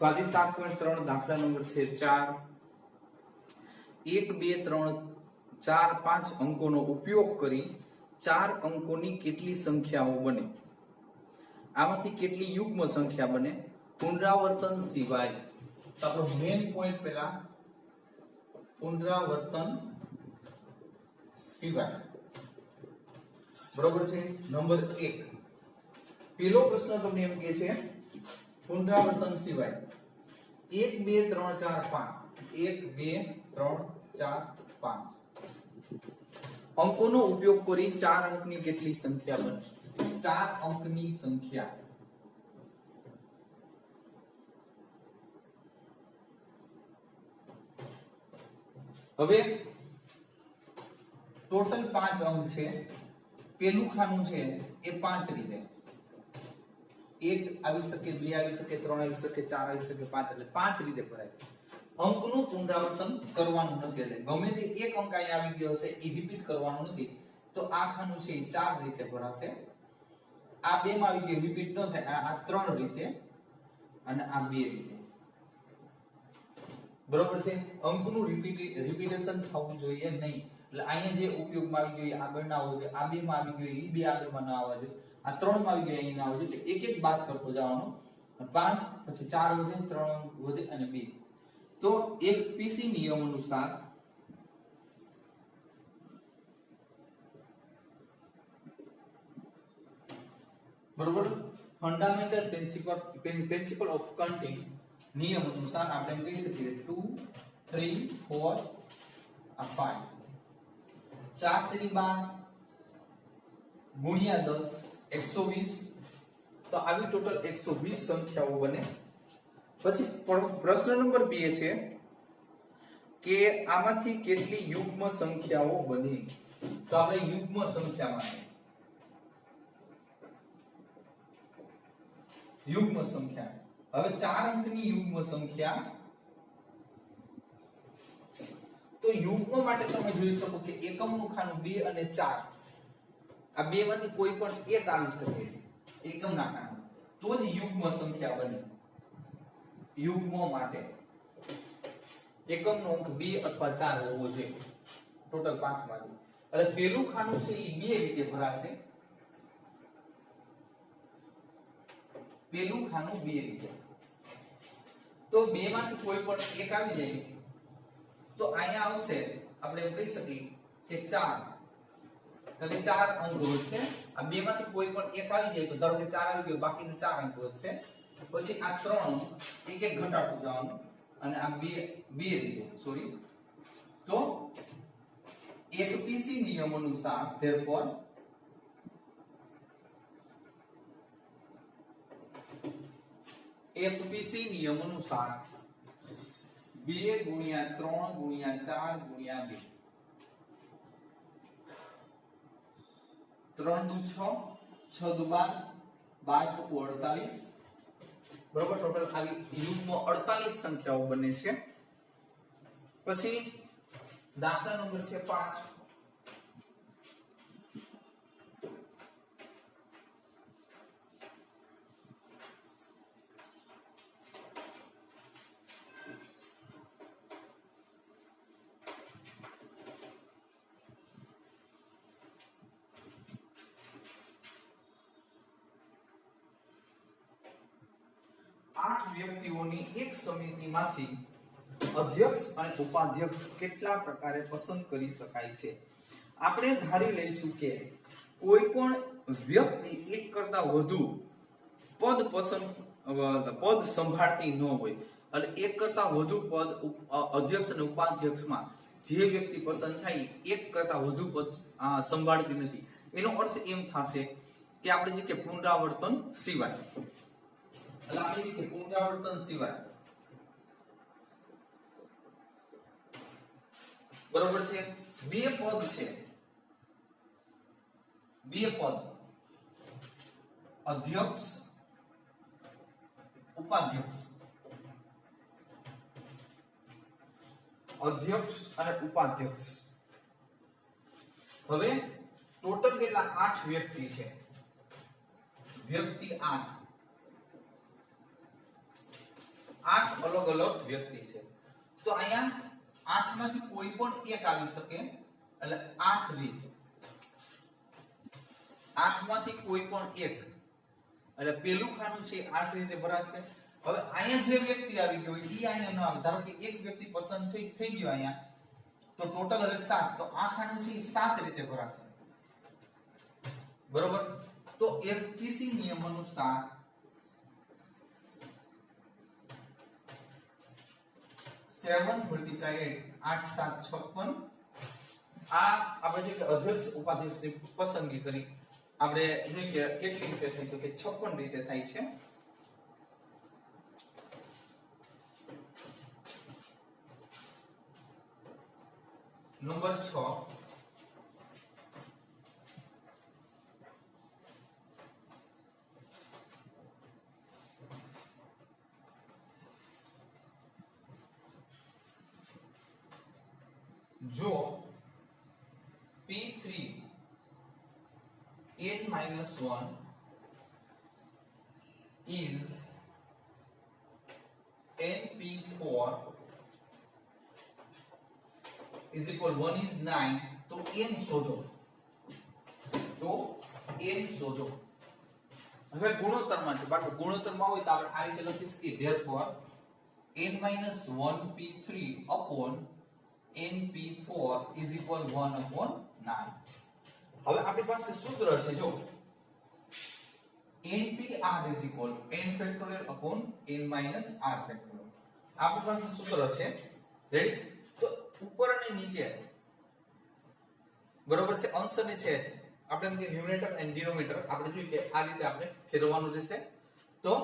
स्वाध्याय 7.3 दाखला नंबर છે 4 1 2 3 4 5 અંકોનો ઉપયોગ કરી 4 અંકોની કેટલી સંખ્યાઓ બને આમાંથી કેટલી યુગ્મ સંખ્યા બને પુનરાવર્તન સિવાય તો આપણો મેઇન પોઈન્ટ પહેલા પુનરાવર્તન સિવાય બરોબર છે નંબર 1 પહેલો પ્રશ્ન તમને એમ કહે છે પુનરાવર્તન સિવાય 1 2 3 4 5 1 2 3 4 5 અંકોનો ઉપયોગ કરી 4 અંકની કેટલી સંખ્યા બને 4 અંકની સંખ્યા હવે ટોટલ 5 અંક છે પેલું ખાનું છે એ 5 રીતે 1 આવી શકે 2 આવી શકે 3 આવી શકે 4 આવી શકે 5 એટલે 5 રીતે ભરાય અંકનું પુનરાવર્તન કરવાનું નથી એટલે ગમે તે એક અંક અહીં આવી ગયો હશે એ રિપીટ કરવાનું નથી તો આ ખાનું છે એ 4 રીતે ભરાશે આ બે માં આવી ગયું રિપીટ ન થાય આ 3 રીતે અને આ 2 રીતે બરોબર છે અંકનું રિપીટેશન થવું જોઈએ નહીં એટલે અહીંયા જે ઉપયોગમાં આવી ગયો આગળ ના આવવો જોઈએ આ બે માં આવી ગયો એ બે આગળમાં ના આવવા જોઈએ આ 3 માં આવી ગયો અહીં ના આવવો જોઈએ એટલે એક એક બાદ કરતો જવાનો 5 પછી 4 વધે 3 વધે અને 2 તો એક પીસી નિયમ અનુસાર બરોબર ફંડામેન્ટલ પ્રિન્સિપલ ઓફ કાઉન્ટિંગ નિયમ અનુસાર આપણે કહી શકીએ 2 3 4 5 4 3 12 ગુણ્યા 10 120 તો આવી ટોટલ 120 સંખ્યાઓ બને પછી પ્રશ્ન નંબર 2 છે કે આમાંથી કેટલી યુગ્મ સંખ્યાઓ બની તો આપણે યુગ્મ સંખ્યા માટે યુગ્મ સંખ્યા હવે 4 અંકની યુગ્મ સંખ્યા તો યુગ્મ માટે તમે જોઈ શકો કે એકમનું ખાનું 2 અને 4 આ બે માંથી કોઈ પણ એક આવી શકે છે એકમના ખાનું તો જ યુગ્મ સંખ્યા બને યુગ્મ માટે એકમનો અંક 2 અથવા 4 હોવો જોઈએ ટોટલ 5 માંથી એટલે પેલું ખાનું છે એ બે રીતે ભરાશે પેલું ખાનું બે રીતે તો બે માંથી કોઈ પણ એક આવી જાય તો અહીંયા આવશે આપણે એમ કહી શકીએ કે 4 એટલે 4 અંક વધશે આ બે માંથી કોઈ પણ એક આવી જાય તો ધારો કે 4 આવી ગયો બાકીના 4 અંક વધશે પછી આ 3 એક એક ઘટાડતું જવાનું અને આ બે રીતે સોરી તો એફપીસી નિયમ અનુસાર therefore એફપીસી નિયમ અનુસાર 2 ગુણ્યા 3 ગુણ્યા 4 ગુણ્યા 2 3 દુ 6 6 દુ 12 12 ચોકુ 48 બરોબર ટોટલ આવી યુગ્મ 48 સંખ્યાઓ બને છે પછી દાખલા નંબર છે 5 8 વ્યક્તિઓની એક સમિતિમાંથી અધ્યક્ષ અને ઉપાધ્યક્ષ કેટલા પ્રકારે પસંદ કરી શકાય છે આપણે ધારી લઈશું કે કોઈ પણ વ્યક્તિ એક કરતા વધુ પદ સંભાળતી ન હોય એટલે એક કરતા વધુ પદ અધ્યક્ષ અને ઉપાધ્યક્ષમાં જે વ્યક્તિ પસંદ થાય એક કરતા વધુ પદ સંભાળતી નથી એનો અર્થ એમ થશે કે આપણે જે કે પુનરાવર્તન સિવાય એટલે આપણે જે કે પુનરાવર્તન સિવાય બરોબર છે બે પદ છે બે પદ અધ્યક્ષ ઉપાધ્યક્ષ અધ્યક્ષ અને ઉપાધ્યક્ષ હવે ટોટલ કેટલા 8 વ્યક્તિ છે વ્યક્તિ 8 8 अलग अलग व्यक्ति છે તો અહીંયા 8 માંથી કોઈ પણ એક આવી શકે એટલે 8 રીત 8 માંથી કોઈ પણ એક એટલે પેલું ખાનું છે 8 રીતે ભરાશે હવે અહીંયા જે વ્યક્તિ આવી ગયો ઈ અહીંયા ન આવે ધારો કે એક વ્યક્તિ પસંદ થઈ ગયો અહીંયા તો ટોટલ હવે 7 તો આ ખાનું છે 7 રીતે ભરાશે બરોબર तो एफटीसी नियम अनुसार 7 × 8 7 56 આ આપણે જે અધ્યક્ષ ઉપાધ્યક્ષની પસંદગી કરી આપણે જોઈએ કે કેટલી રીતે થાય તો કે 56 રીતે થાય છે નંબર 6 जो P3 n-1 is np4 is equal 1 is 9 तो n शोधो હવે ગુણોત્તરમાં છે બાળકો ગુણોત્તરમાં હોય તો આપણે આ રીતે લખી શકીએ therefore n-1 p3 upon np4 is equal 1 upon 9 હવે આપણી પાસે સૂત્ર છે જો npr is equal n factorial upon n minus r factorial આપણી પાસે સૂત્ર છે રેડી તો ઉપર અને નીચે બરોબર છે અંશ અને છેદ આપણે એમ કે ન્યુમરેટર એન્ડ ડિનોમિનેટર આપણે જોઈએ કે આ રીતે આપણે ફેરવવાનું રહેશે તો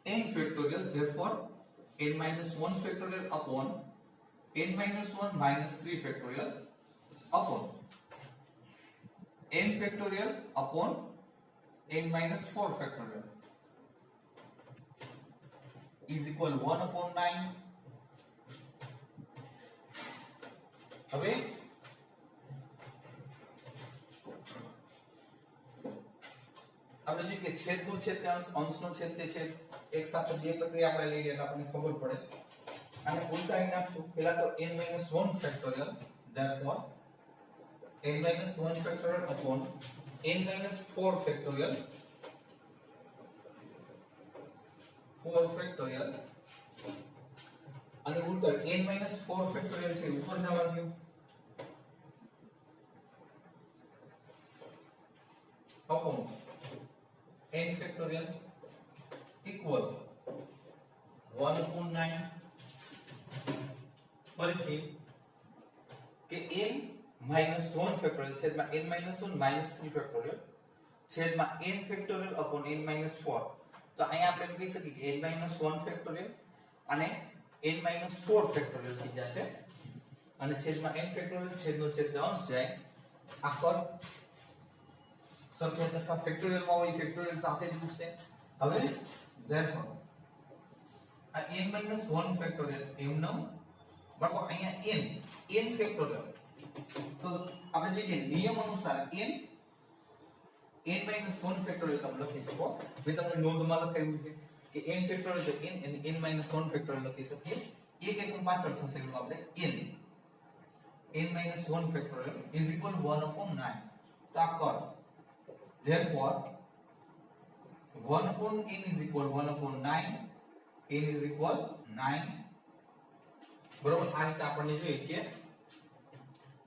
n factorial therefore n minus 1 factorial upon n minus 1 minus 3 factorial upon n factorial upon n minus 4 factorial is equal 1 upon 9 હવે આપણે જે કે છેદનું છેદ કે અંશનું છેદ તે છેદ એક સાથે બે પ્રક્રિયા આપણે લઈએ એટલે આપણને ખબર પડે અને ઉલટાવી નાખશું પહેલા તો n-1 factorial therefore n-1 factorial upon n-4 factorial 4 factorial અને ઉલટો n-4 ફેક્ટોરિયલ છે ઉપર જવા દો upon n factorial equal 1 upon 9 ફરીથી કે n-1 ફેક્ટોરિયલ છેદમાં n-1 minus 3 ફેક્ટોરિયલ છેદમાં n ફેક્ટોરિયલ upon n-4 તો અહીંયા આપણે કહી શકીએ કે n-1 ફેક્ટોરિયલ અને n-4 ફેક્ટોરિયલ થઈ જશે અને છેદમાં n ફેક્ટોરિયલ છેદનો છેદ અંશ જાય આ પર સરખા ફેક્ટોરિયલ માં હોય ફેક્ટોરિયલ સાથે જ ઉઠશે હવે therefore આ n-1 ફેક્ટોરિયલ એમનો બાળકો અહીંયા n ફેક્ટોરિયલ તો આપણે જોઈએ નિયમ અનુસાર n-1 ફેક્ટોરિયલ તમે લખી શકો મેં તમને નોંધમાં લખાવ્યું છે કે n ફેક્ટોરિયલ તો n અને n-1 ફેક્ટોરિયલ લખી શકીએ એક એકમ પાછળ થશે એટલે આપણે n-1 factorial is equal 1 upon 9 તો આ કર therefore 1 upon n is equal 1 upon 9 n is equal 9 બરોબર આ રીતે આપણને જોઈએ કે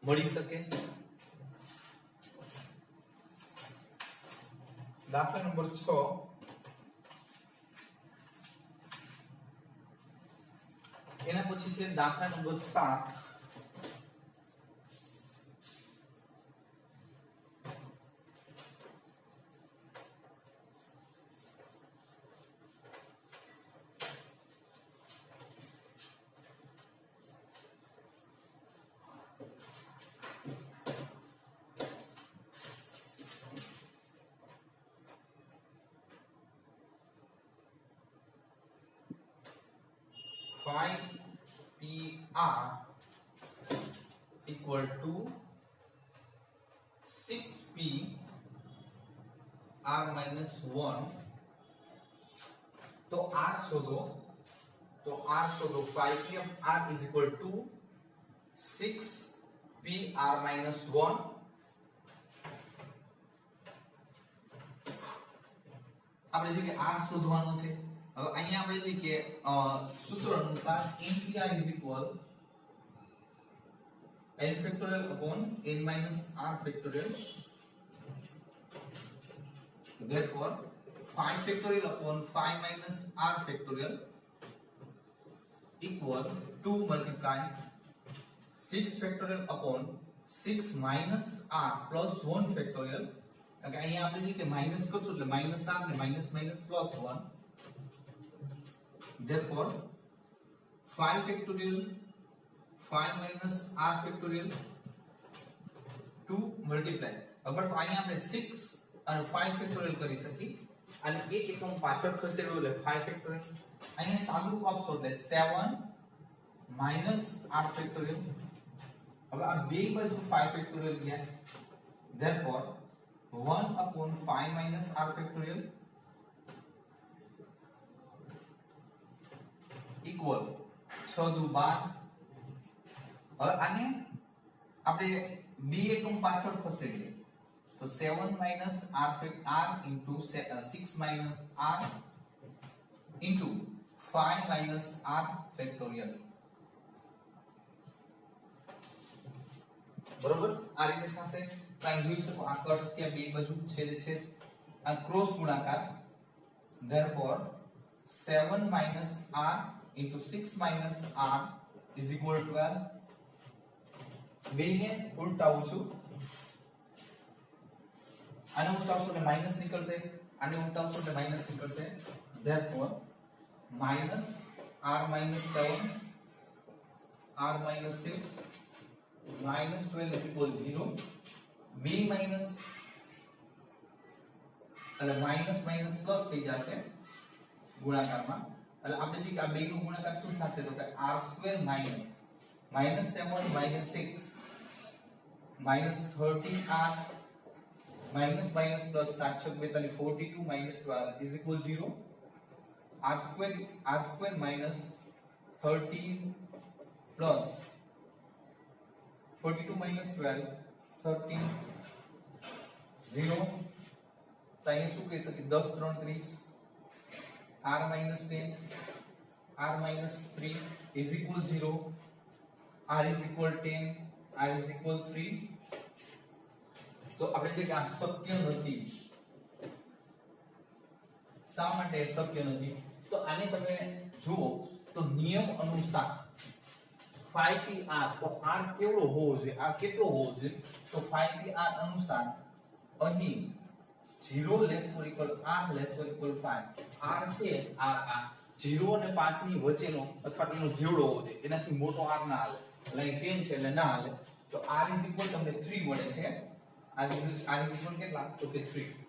મળી શકે દાખલા નંબર 6 એના પછી છે દાખલા number 7 5PR equal to 6P R minus 1 तो R शोधो तो r शोधो 5p r is equal to 6p r minus 1 આપણે જોઈએ કે r શોધવાનું છે હવે અહીંયા આપણે જોઈએ કે સૂત્ર અનુસાર n is equal n factorial upon n minus r factorial therefore 5 factorial upon 5 minus r factorial equal 2 multiply 6 factorial upon 6 minus r plus 1 factorial okay અહીંયા આપણે જોઈએ કે માઈનસ કરશું એટલે માઈનસ r ને minus minus plus 1 therefore 5 factorial 5 minus r factorial 2 multiply હવે અહીંયા આપણે 6 અને 5 factorial કરી શકીએ અને એક એકમ પાછળ ખસેડો એટલે 5 factorial અહીંયા સાદુરૂપ આપશો એટલે 7 minus r factorial હવે આ બે બાજુ 5 factorial ગયા therefore 1 upon 5 minus r factorial equal 6 દુ 12 હવે આને આપણે બે એકમ પાછળ ખસેડીએ તો 7 minus r into 6 minus r into 5 minus r factorial બરોબર આ રીતે થશે તો અહીં જોઈ શકો આ કટ થયા બે બાજુ છેદે છે આ ક્રોસ ગુણાકાર therefore 7 minus r into 6 minus r is equal to 12 બેને ઉલટાવું છું આને ઉલટાવશો એટલે માઈનસ નીકળશે આને ઉલટાવશો એટલે માઈનસ નીકળશે therefore minus r minus 7 r minus 6 minus 12 is equal 0 b minus એટલે માઈનસ માઈનસ પ્લસ થઈ જશે ગુણાકારમાં એટલે આપણે જે આ બે નો ગુણાકાર શું થશે તો કે r² minus -7 -6 -13r minus minus plus 7 42 42 minus 12 is equal 0 r² minus 13 plus 42 minus 12 13 0 તો અહીંયા શું કહી શકીએ 10 3 30 r minus 10 r minus 3 is equal 0 r is equal 10 r is equal 3 તો આપણે જે આ શક્ય નથી શા માટે શક્ય નથી તો આને તમે જુઓ તો નિયમ અનુસાર 5pr તો r કેવડો હોવો જોઈએ આ કેટલો હોવો જોઈએ તો 5pr અનુસાર અહીં 0 less or equal r less or equal 5 r છે આ 0 અને 5 ની વચ્ચેનો અથવા એનો જેવડો હોવો જોઈએ એનાથી મોટો r ના હાલે એટલે અહીં 10 છે એટલે ના હાલે તો r is equal તમને 3 મળે છે r is equal કેટલા તો કે 3